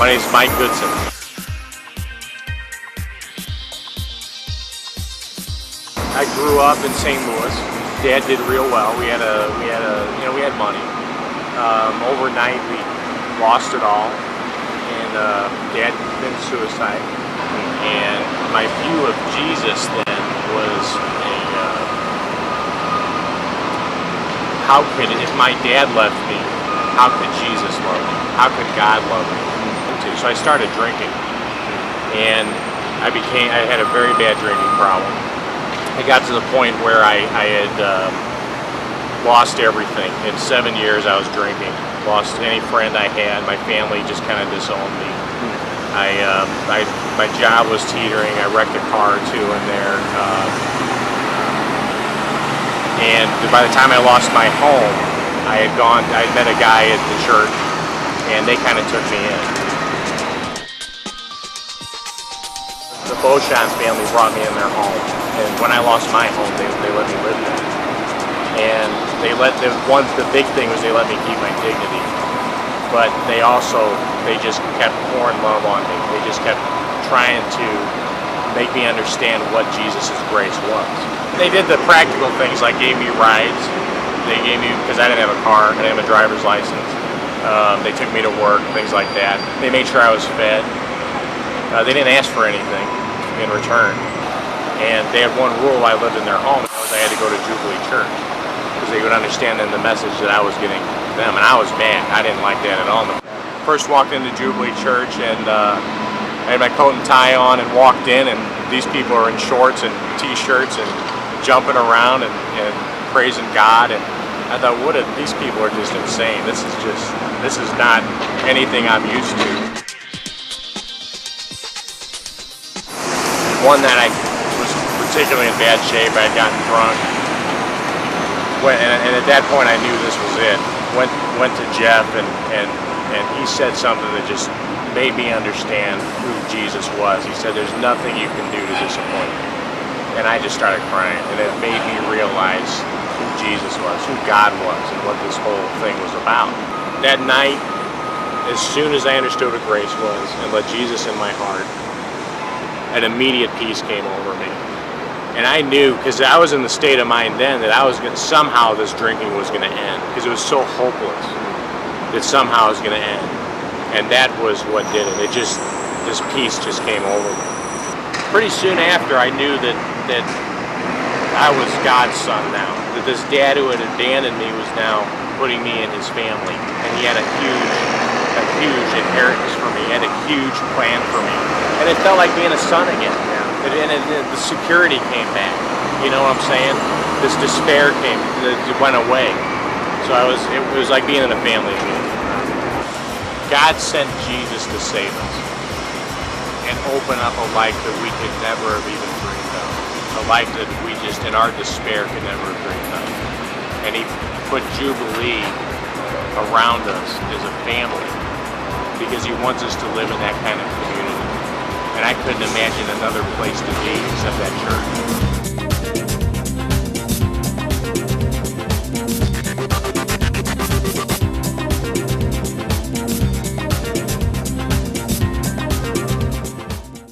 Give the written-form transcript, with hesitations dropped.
My name is Mike Goodson. I grew up in St. Louis. Dad did real well. We had money. Overnight we lost it all, and Dad committed suicide. And my view of Jesus then was if my dad left me, how could Jesus love me? How could God love me? So I started drinking, and I had a very bad drinking problem. I got to the point where I had lost everything. In 7 years I was drinking. Lost any friend I had. My family just kind of disowned me. My job was teetering. I wrecked a car or two in there. And by the time I lost my home, I met a guy at the church, and they kind of took me in. The Beauchamp family brought me in their home, and when I lost my home, they let me live there. And the big thing was they let me keep my dignity, but they just kept pouring love on me. They just kept trying to make me understand what Jesus' grace was. They did the practical things, like gave me rides. They gave me, because I didn't have a car, I didn't have a driver's license. They took me to work, things like that. They made sure I was fed. They didn't ask for anything in return. And they had one rule: I lived in their home, and that was I had to go to Jubilee Church, because they would understand in the message that I was getting to them. And I was mad. I didn't like that at all. First walked into Jubilee Church, and I had my coat and tie on and walked in, and these people are in shorts and t-shirts and jumping around and praising God, and I thought, these people are just insane. This is not anything I'm used to. One that I was particularly in bad shape. I had gotten drunk, and at that point I knew this was it. Went to Jeff, and he said something that just made me understand who Jesus was. He said, "There's nothing you can do to disappoint me." And I just started crying, and it made me realize who Jesus was, who God was, and what this whole thing was about. That night, as soon as I understood what grace was and let Jesus in my heart, an immediate peace came over me. And I knew, because I was in the state of mind then, that somehow this drinking was going to end, because it was so hopeless that somehow it was going to end. And that was what did it. This peace just came over me. Pretty soon after, I knew that I was God's son now. That this dad who had abandoned me was now putting me in his family. And he had a huge inheritance for me. He had a huge plan for me. And it felt like being a son again. And the security came back. You know what I'm saying? This despair went away. So it was like being in a family again. God sent Jesus to save us and open up a life that we could never have even dreamed of. A life that we just, in our despair, could never have dreamed of. And he put Jubilee around us as a family because he wants us to live in that kind of community. And I couldn't imagine another place to be except that church.